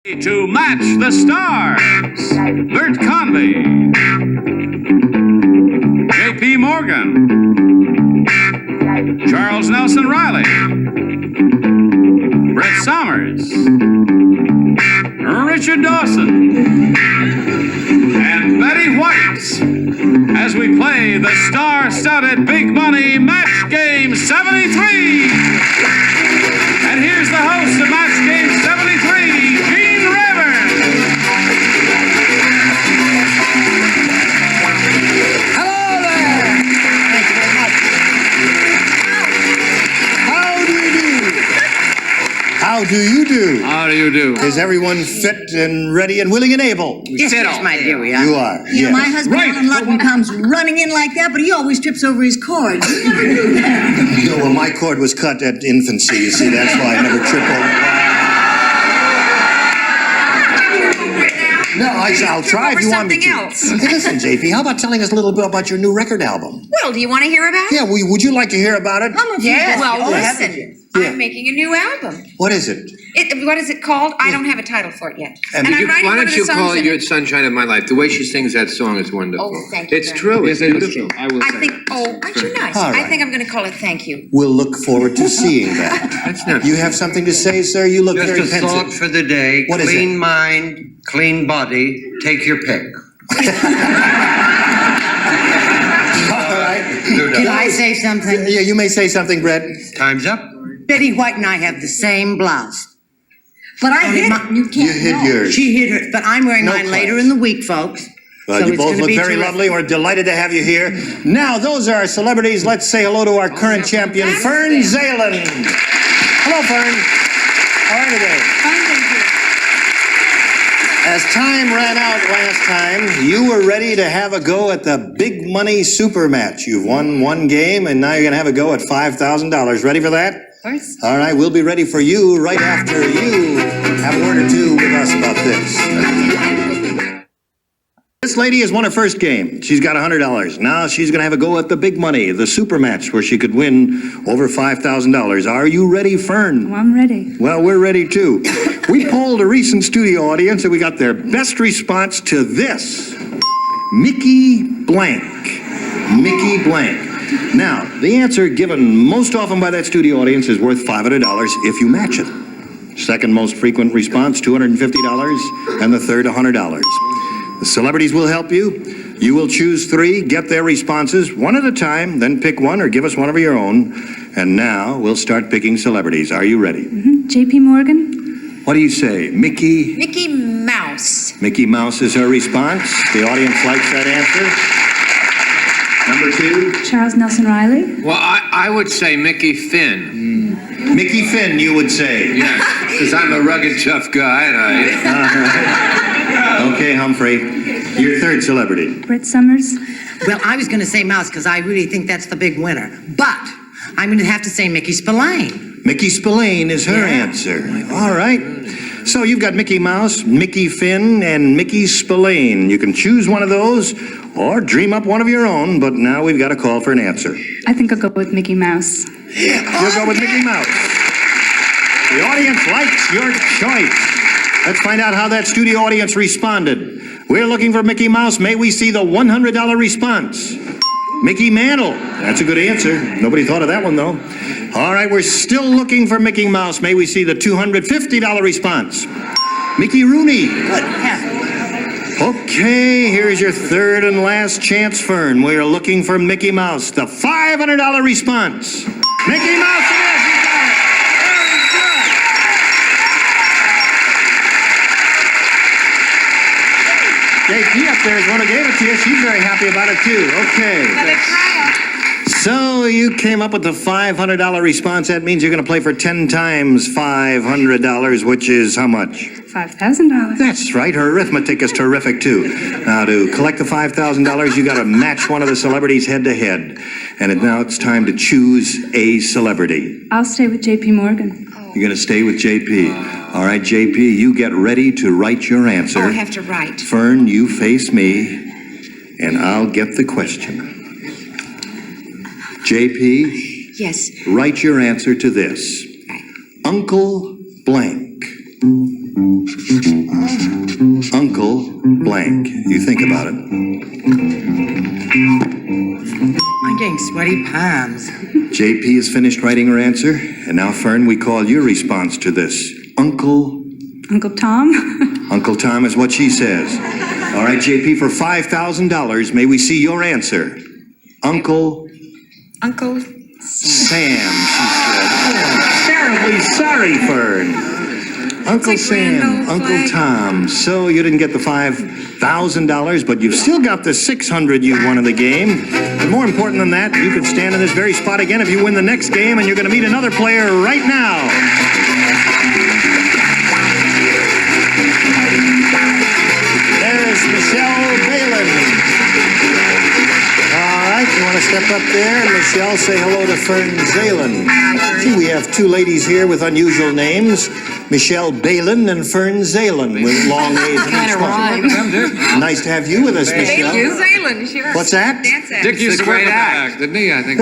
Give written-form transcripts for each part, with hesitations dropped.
To match the stars, Bert Convy, J.P. Morgan, Charles Nelson Reilly, Brett Somers, Richard Dawson, and Betty White as we play the star-studded Big Money Match Game 73. And here's the host of Match Game 73, How do you do? How do you do? Is everyone fit and ready and willing and able? Yes, my dear, we are. You are. You know, my husband, Right. Alan Lutton, comes running in like that, but he always trips over his cords. You never do that. You know, well, my cord was cut at infancy, you see, that's why I never trip over. No, I'll try if you want me to. Something else. Hey, listen, JP, how about telling us a little bit about your new record album? Well, do you want to hear about it? Yeah, would you like to hear about it? Yes. Well, Oh, listen, Yeah. I'm making a new album. What is it? What is it called? I don't have a title for it yet. And I'm Why writing one don't of you the call songs it in Your it. Sunshine of My Life? The way she sings that song is wonderful. Oh, thank you It's very true. Yes, It's it is beautiful. true. I will I say think, that. aren't you nice? All I right. think I'm going to call it Thank You. We'll look forward to seeing that. That's not. You have something to say, sir? You look Just very a thought pensive. for the day. What is Clean it? mind, clean body. Take your pick. All right. Can I say something? Yeah, you may say something, Brett. Time's up. Betty White and I have the same blouse. But I Only hid my- it. You You can't hid know. yours. She hid her, but I'm wearing No mine later class. in the week, folks. Well, So you it's both gonna look be very terrific. lovely. We're delighted to have you here. Now, those are our celebrities. Let's say hello to our current champion, That's Fern them. Zalen. Hello, Fern. How are you today? As time ran out last time, you were ready to have a go at the Big Money Super Match. You've won one game, and now you're going to have a go at $5,000. Ready for that? Of course. All right, we'll be ready for you right after you have a word or two with us about this. This lady has won her first game. She's got $100. Now she's going to have a go at the Big Money, the Super Match, where she could win over $5,000. Are you ready, Fern? Well, I'm ready. Well, we're ready too. We polled a recent studio audience and we got their best response to this. Mickey Blank. Mickey Blank. Now, the answer given most often by that studio audience is worth $500 if you match it. Second most frequent response, $250, and the third, $100. The celebrities will help you. You will choose three, get their responses one at a time, then pick one or give us one of your own. And now we'll start picking celebrities. Are you ready? J.P. Morgan? What do you say? Mickey? Mickey Mouse. Mickey Mouse is her response. The audience likes that answer. Number two? Charles Nelson Reilly? Well, I would say Mickey Finn. Mickey Finn, you would say. Yes, because I'm a rugged, tough guy, and Okay, Humphrey. Your third celebrity. Brett Somers? Well, I was going to say Mouse because I really think that's the big winner. But I'm going to have to say Mickey Spillane. Mickey Spillane is her Yeah. answer. All right. So you've got Mickey Mouse, Mickey Finn, and Mickey Spillane. You can choose one of those or dream up one of your own, but now we've got to call for an answer. I think I'll go with Mickey Mouse. You'll go with Mickey Mouse. The audience likes your choice. Let's find out how that studio audience responded. We're looking for Mickey Mouse. May we see the $100 response? Mickey Mantle. That's a good answer. Nobody thought of that one, though. All right, we're still looking for Mickey Mouse. May we see the $250 response? Mickey Rooney. Good heavens. Okay, here's your third and last chance, Fern. We're looking for Mickey Mouse. The $500 response. Mickey Mouse it is. You got it. Very good. JP up there is one who gave it to you. She's very happy about it, too. Okay. So you came up with the $500 response. That means you're going to play for 10 times $500, which is how much? $5,000. That's right. Her arithmetic is terrific, too. Now, to collect the $5,000, you got to match one of the celebrities head to head. And now it's time to choose a celebrity. I'll stay with J.P. Morgan. You're going to stay with JP. All right, JP, you get ready to write your answer. Oh, I have to write. Fern, you face me, and I'll get the question. JP, Yes. write your answer to this. Right. Uncle Blank Uncle blank. You think about it. I'm getting sweaty palms. JP has finished writing her answer, and now, Fern, we call your response to this. Uncle Tom? Uncle Tom is what she says. All right, JP, for $5,000, may we see your answer? Uncle Uncle. Sam, she said. Oh, terribly sorry, Fern. Uncle It's a grand Sam, old Uncle flag. Tom. So you didn't get the $5,000, but you've still got the $600 you won in the game. And more important than that, you could stand in this very spot again if you win the next game, and you're going to meet another player right now. There's Michelle Balin. All right, you want to step up there, and Michelle, say hello to Fern Zalen. See, we have two ladies here with unusual names, Michelle Balin and Fern Zalen, with long A's in each one. Nice to have you with us, Michelle. Zaylan, sure. What's that? Dick used to work with that, didn't he? I think.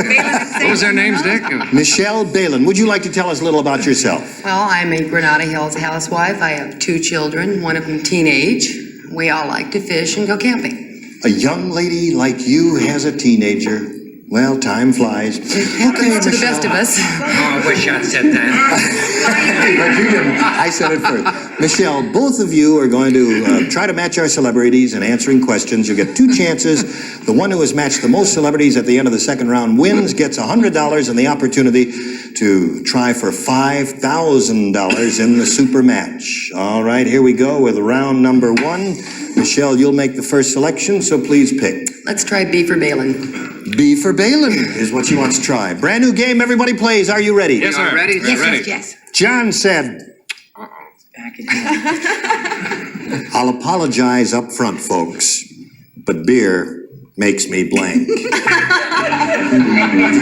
What was their names, Dick? Michelle Balin, would you like to tell us a little about yourself? Well, I'm a Granada Hills housewife. I have 2 children, one of them teenage. We all like to fish and go camping. A young lady like you has a teenager. Well, time flies. It happens to the best of us. Oh, I wish I'd said that. But you didn't. I said it first. Michelle, both of you are going to try to match our celebrities in answering questions. You get 2 chances. The one who has matched the most celebrities at the end of the second round wins, gets $100 and the opportunity to try for $5,000 in the super match. All right, here we go with round number 1. Michelle, you'll make the first selection, so please pick. Let's try B for Balin. B for Balin is what she wants to try. Brand new game, everybody plays. Are you ready? Yes, sir. Ready? Yes, Ready. yes, yes. John said, I'll apologize up front, folks, but beer makes me blank. Did you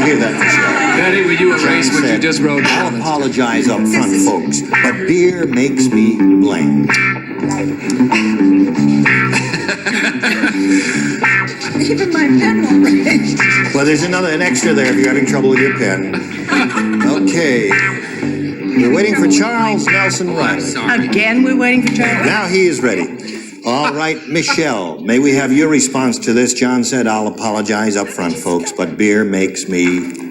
hear that, Michelle? Daddy, will you erase John what you said, just wrote I'll down? apologize up front, folks, but beer makes me blank. Even my pen won't write. Well, there's an extra there if you're having trouble with your pen. Okay. We're waiting for Charles Nelson Reilly. Sorry. Again, we're waiting for Charlie. Now he is ready. All right, Michelle, may we have your response to this? John said, I'll apologize up front, folks, but beer makes me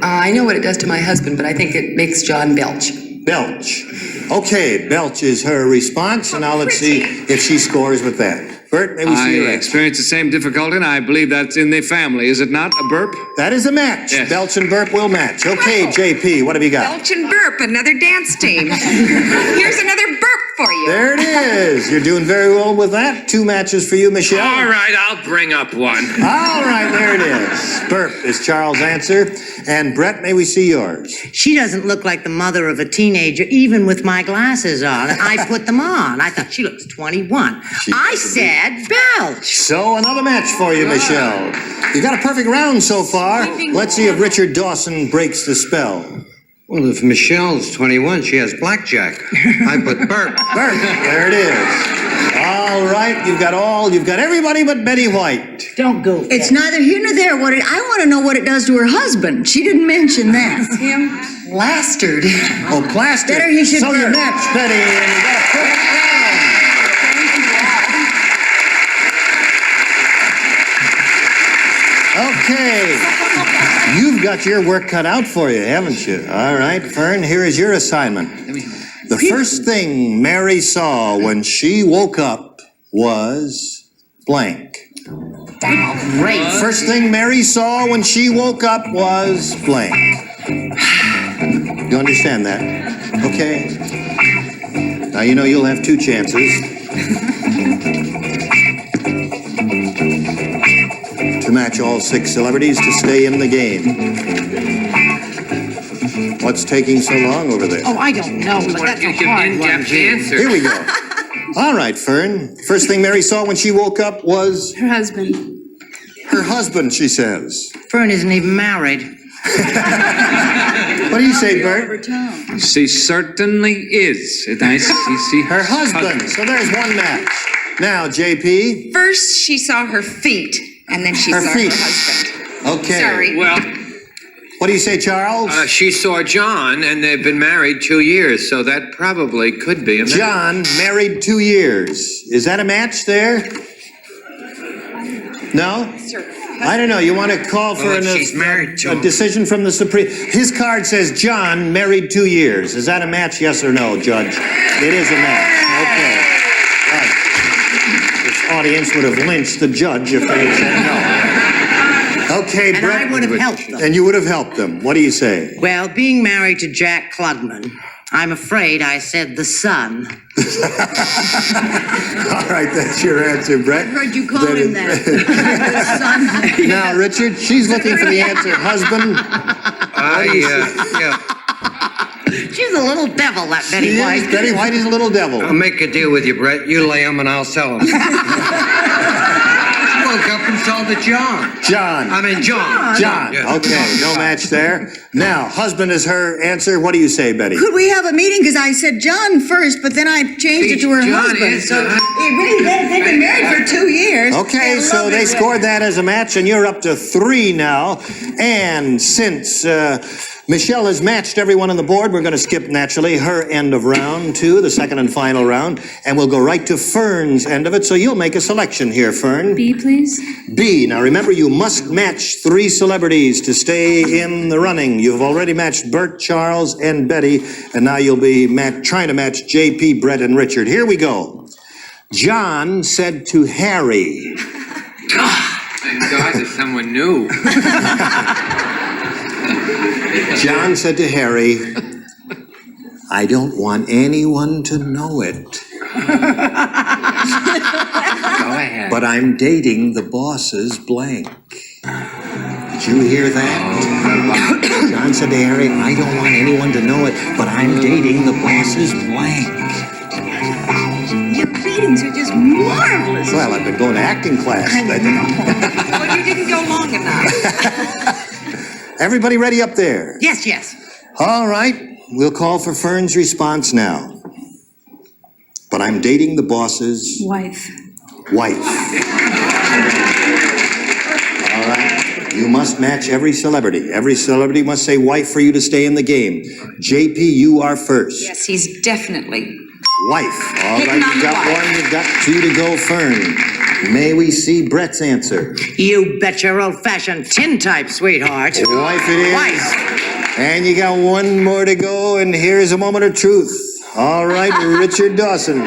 I know what it does to my husband, but I think it makes John belch. belch. Okay, belch is her response, and now let's see if she scores with that. Bert, may we see your I answer? experienced the same difficulty, and I believe that's in the family, is it not? A burp? That is a match. Yes. Belch and Burp will match. Okay, JP, what have you got? Belch and Burp, another dance team. Here's another burp for you. There it is. You're doing very well with that. 2 matches for you, Michelle. All right, I'll bring up one. All right, there it is. Burp is Charles' answer. And Brett, may we see yours? She doesn't look like the mother of a teenager, even with my glasses on. I put them on. I thought she looks 21. I said belch. So another match for you, Michelle. You got a perfect round so far. Let's see if Richard Dawson breaks the spell. Well, if Michelle's 21, she has blackjack. I put Bert. Bert, there it is. All right, you've got everybody but Betty White. Don't go. It's neither here nor there. I want to know what it does to her husband. She didn't mention that. Plastered. Oh, plaster. Better he should So you Bert. match, Betty, and you got a perfect round. Okay. You've got your work cut out for you, haven't you? All right, Fern, here is your assignment. The first thing Mary saw when she woke up was blank. Great. First thing Mary saw when she woke up was blank. You understand that? Okay. Now you know you'll have 2 chances to match all 6 celebrities to stay in the game. What's taking so long over there? Oh, I don't know, but that's a You give hard one, in-depth Gene. answer. Here we go. All right, Fern. First thing Mary saw when she woke up was Her husband. her husband, she says. Fern isn't even married. What do you say, Bert? She certainly is. I see Her husband. So there's 1 match. Now, JP. First, she saw her feet, and then she Her saw feet. her husband. Okay. Sorry. Well, What do you say, Charles? She saw John, and they've been married 2 years, so that probably could be a match. John, married 2 years. Is that a match there? No? I don't know. You want to call for Well, she's married to a him. decision from the Supreme... His card says John, married 2 years. Is that a match, yes or no, Judge? It is a match. Okay. Right. This audience would have lynched the judge if they had said no. Okay, And Brett. I would have helped them. And you would have helped them. What do you say? Well, being married to Jack Klugman, I'm afraid I said the son. All right, that's your answer, Brett. I heard you call him that. Son. Now, Richard, she's looking for the answer. Husband? Yeah. She's a little devil, that Betty She White. is. Betty White is a little devil. I'll make a deal with you, Brett. You lay them and I'll sell them. Woke up and saw the John. John. John. John. Yeah. Okay, no match there. Now, husband is her answer. What do you say, Betty? Could we have a meeting? Because I said John first, but then I changed it to her John husband. is, So they've been married for 2 years. Okay, They so love they it. scored that as a match, and you're up to 3 now. And since Michelle has matched everyone on the board, we're going to skip, naturally, her end of round 2, the second and final round, and we'll go right to Fern's end of it. So you'll make a selection here, Fern. B, please. B. Now remember, you must match 3 celebrities to stay in the running. You've already matched Bert, Charles, and Betty, and now you'll be trying to match JP, Brett, and Richard. Here we go. John said to Harry... Thank God that someone knew. John said to Harry, I don't want anyone to know it, Go ahead. but I'm dating the boss's blank. Did you hear that? John said to Harry, I don't want anyone to know it, but I'm dating the boss's blank. Your readings are just marvelous. Well, I've been going to acting class. Well, you didn't go long enough. Everybody ready up there? Yes, yes. All right, we'll call for Fern's response now. But I'm dating the boss's Wife. wife. All right, you must match every celebrity. Every celebrity must say wife for you to stay in the game. JP, you are first. Yes, he's definitely. Wife. All Hitting right, on you've the got wife. 1, you've got 2 to go, Fern. May we see Brett's answer? You bet your old-fashioned tintype, sweetheart. Wife it is. Wife. And you got 1 more to go, and here's a moment of truth. All right, Richard Dawson.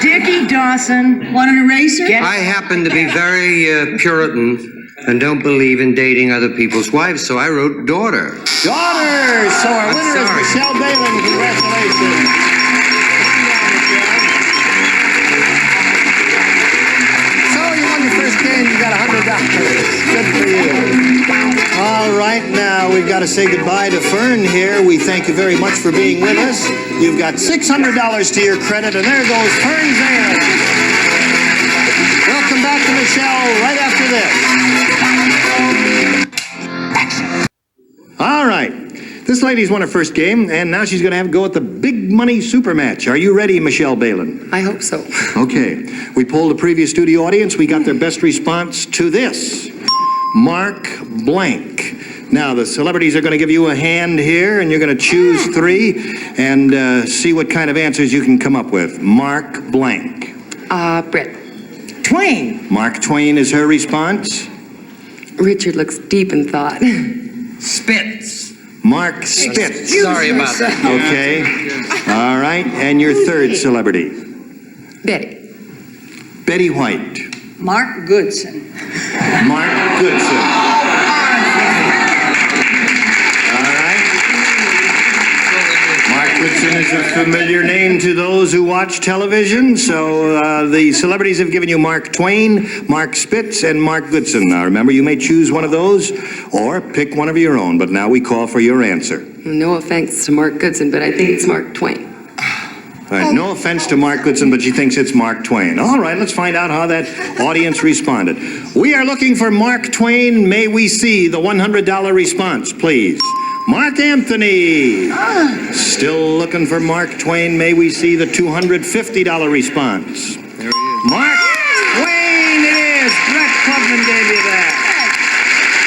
Dickie Dawson. Want an eraser? I happen to be very Puritan and don't believe in dating other people's wives, so I wrote daughter. Daughter! So our winner is sorry. Michelle Balin. Congratulations. So you won your first game. You got $100. Good for you. All right, now we've got to say goodbye to Fern here. We thank you very much for being with us. You've got $600 to your credit, and there goes Fern's answer. We'll come back to Michelle right after this. All right. This lady's won her first game, and now she's going to have to go at the big money super match. Are you ready, Michelle Balin? I hope so. Okay. We polled the previous studio audience. We got their best response to this. Mark Blank. Now, the celebrities are going to give you a hand here, and you're going to choose 3 and see what kind of answers you can come up with. Mark Blank. Brett. Twain. Mark Twain is her response. Richard looks deep in thought. Spitz. Mark Spitz. Sorry about that. Okay. All right. And your third celebrity. Betty. Betty White. Mark Goodson. Mark Goodson. All right. Mark Goodson is a familiar name to those who watch television. So the celebrities have given you Mark Twain, Mark Spitz, and Mark Goodson. Now remember, you may choose one of those or pick one of your own. But now we call for your answer. No offense to Mark Goodson, but I think it's Mark Twain. All right, no offense to Mark Goodson, but she thinks it's Mark Twain. All right, let's find out how that audience responded. We are looking for Mark Twain. May we see the $100 response, please? Mark Anthony. Still looking for Mark Twain. May we see the $250 response? There he is. Mark Twain, it is. Brett Klugman gave you that.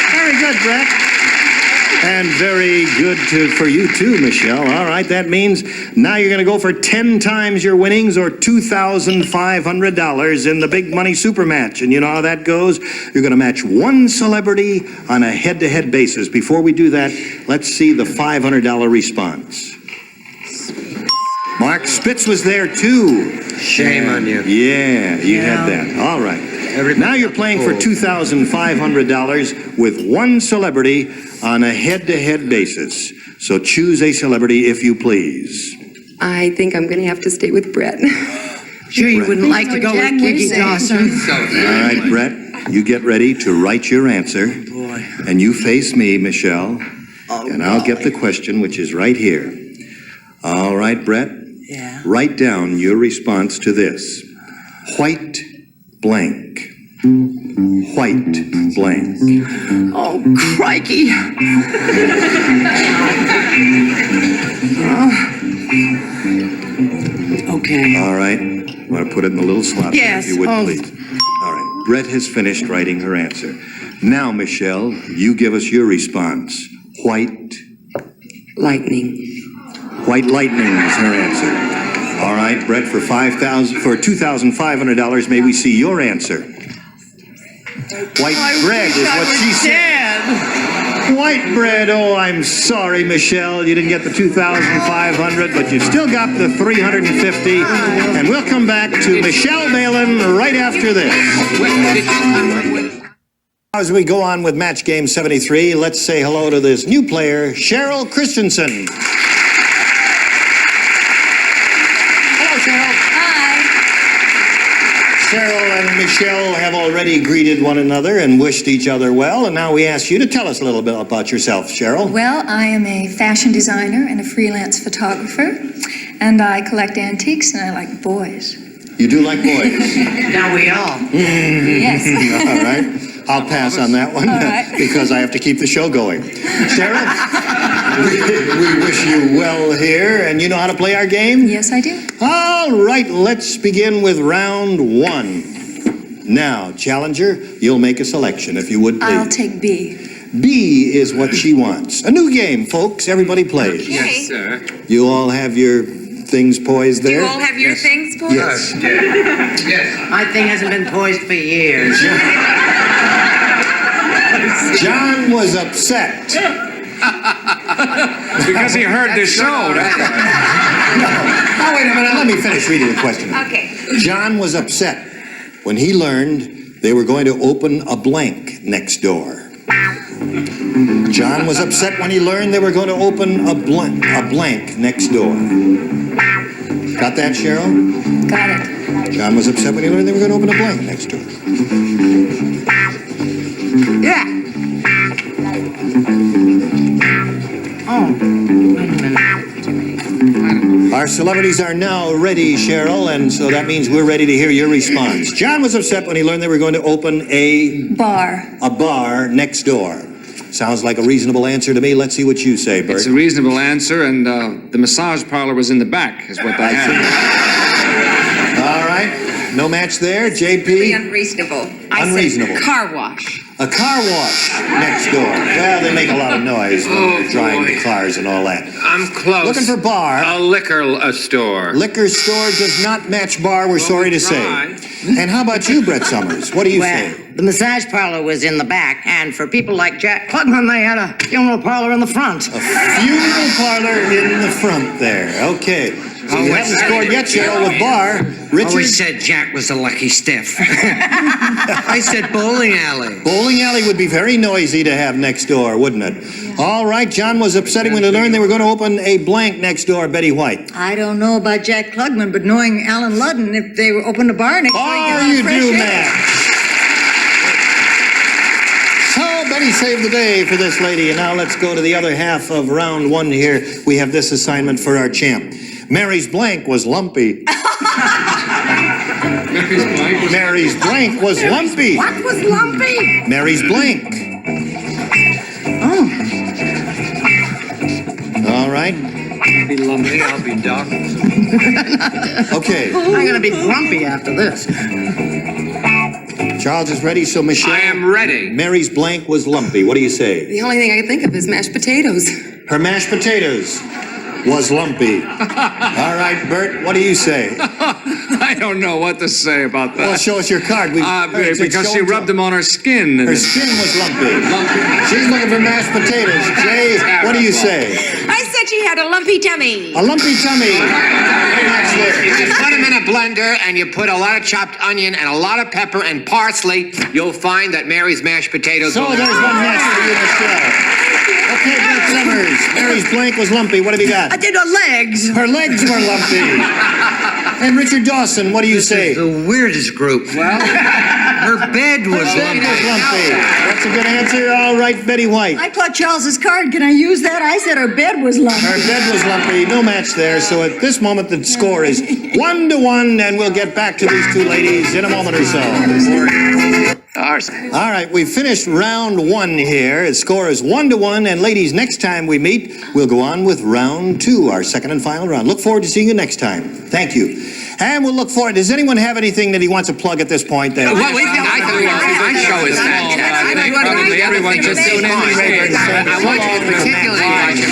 Very good, Brett. And very good for you too, Michelle. All right, that means now you're going to go for 10 times your winnings or $2,500 in the big money super match. And you know how that goes? You're going to match one celebrity on a head-to-head basis. Before we do that, let's see the $500 response. Mark Spitz was there too. Shame on you. Yeah, you had that. All right. Now you're playing for $2,500 with one celebrity on a head-to-head basis. So choose a celebrity if you please. I think I'm going to have to stay with Brett. Sure you wouldn't like to go with Wiggy Dawson? All right, Brett, you get ready to write your answer. Boy. And you face me, Michelle. Oh, and I'll get the question, which is right here. All right, Brett. Yeah. Write down your response to this. White blank. White blank. Oh, crikey. Okay. All right. Want to put it in a little slot? Yes. If you would, please. All right. Brett has finished writing her answer. Now, Michelle, you give us your response. White. Lightning. White lightning is her answer. All right, Brett, for $2,500, may we see your answer? White bread is what she said. White bread. Oh, I'm sorry, Michelle. You didn't get the $2,500, but you still got the $350. And we'll come back to Michelle Balin right after this. As we go on with match game 73, let's say hello to this new player, Cheryl Christensen. Hello, Cheryl. Cheryl and Michelle have already greeted one another and wished each other well, and now we ask you to tell us a little bit about yourself, Cheryl. Well, I am a fashion designer and a freelance photographer, and I collect antiques and I like boys. You do like boys? Now we all. Yes. All right. I'll pass on that one right. because I have to keep the show going. Cheryl, we wish you well here, and you know how to play our game? Yes, I do. All right, let's begin with round one. Now, challenger, you'll make a selection, if you would, please. I'll take B. B is what she wants. A new game, folks. Everybody plays. Yes, sir. You all have your things poised there? You all have your things poised? Yes. Yes. My thing hasn't been poised for years. John was upset. Because he heard the show. Oh, wait a minute. Let me finish reading the question. Okay. John was upset when he learned they were going to open a blank next door. John was upset when he learned they were going to open a blank next door. Got that, Cheryl? Got it. John was upset when he learned they were going to open a blank next door. Yeah. Oh, wait a minute. Our celebrities are now ready, Cheryl, and so that means we're ready to hear your response. John was upset when he learned they were going to open a Bar. bar next door. Sounds like a reasonable answer to me. Let's see what you say, Bert. It's a reasonable answer, and the massage parlor was in the back, is what they had. All right. No match there. Pretty JP? unreasonable. I Unreasonable. said car wash. A car wash next door. Well, they make a lot of noise when they're drying the cars and all that. I'm close. Looking for bar. A liquor store. Liquor store does not match bar, we're sorry to say. tried. And how about you, Brett Summers? What do you Well, say? the massage parlor was in the back, and for people like Jack Klugman, they had a funeral parlor in the front. A funeral parlor in the front there. Okay. So you haven't scored yet, Cheryl, with bar. Richard? Always said Jack was a lucky stiff. I said bowling alley. Bowling alley would be very noisy to have next door, wouldn't it? All right, John was upsetting when he learned they were going to open a blank next door, Betty White. I don't know about Jack Klugman, but knowing Alan Ludden, if they opened a bar next door, Oh, you do, man. So Betty saved the day for this lady, and now let's go to the other half of round one here. We have this assignment for our champ. Mary's blank was lumpy. Mary's blank was lumpy. What was lumpy? Mary's blank. Oh. All right. Be lumpy, I'll be Doc. Okay. I'm gonna be grumpy after this. Charles is ready, so Michelle. I am ready. Mary's blank was lumpy. What do you say? The only thing I can think of is mashed potatoes. Her mashed potatoes was lumpy. All right, Bert, what do you say? I don't know what to say about Well, that. show us your card. Because she rubbed them on her skin. Her skin was lumpy. She's looking for mashed potatoes. Jay, what do you say? I said she had a lumpy tummy. A lumpy tummy. If you put them in a blender and you put a lot of chopped onion and a lot of pepper and parsley, you'll find that Mary's mashed potatoes So will there's one match for you, Michelle. Okay, Bert Summers. Mary's blank was lumpy. What have you got? I did her legs. Her legs were lumpy. And Richard Dawson, what do you say? The weirdest group. Well, her bed was Her bed lumpy. was lumpy. That's a good answer. All right, Betty White. I caught Charles's card. Can I use that? I said her bed was lumpy. Her bed was lumpy. No match there. So at this moment, the score is 1-1, and we'll get back to these two ladies in a moment or so. All right, we finished round 1 here. The score is 1-1, and ladies, next time we meet, we'll go on with round 2, our second and final round. Look forward to seeing you next time. Thank you. And we'll look forward. Does anyone have anything that he wants to plug at this point? Well, my show is fantastic. Probably everyone just I want you to particularly watch it.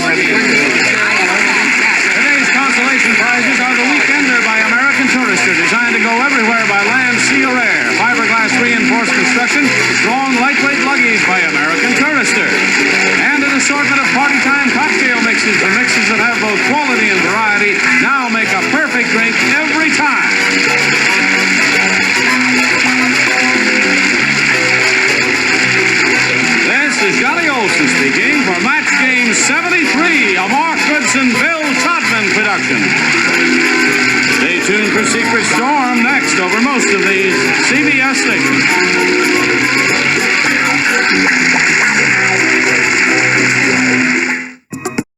Today's consolation prizes are the Weekender by American Tourister, designed to go everywhere by land, sea, or air. Fiberglass reinforced construction, strong, lightweight luggage by American Tourister. And an assortment of party time cocktail mixes, the mixes that have both quality and variety, now make a perfect drink every time. This is Johnny Olson speaking for Match Game 73, a Mark Goodson, Bill Todman production. Stay tuned for Secret Storm next over most of these CBS stations.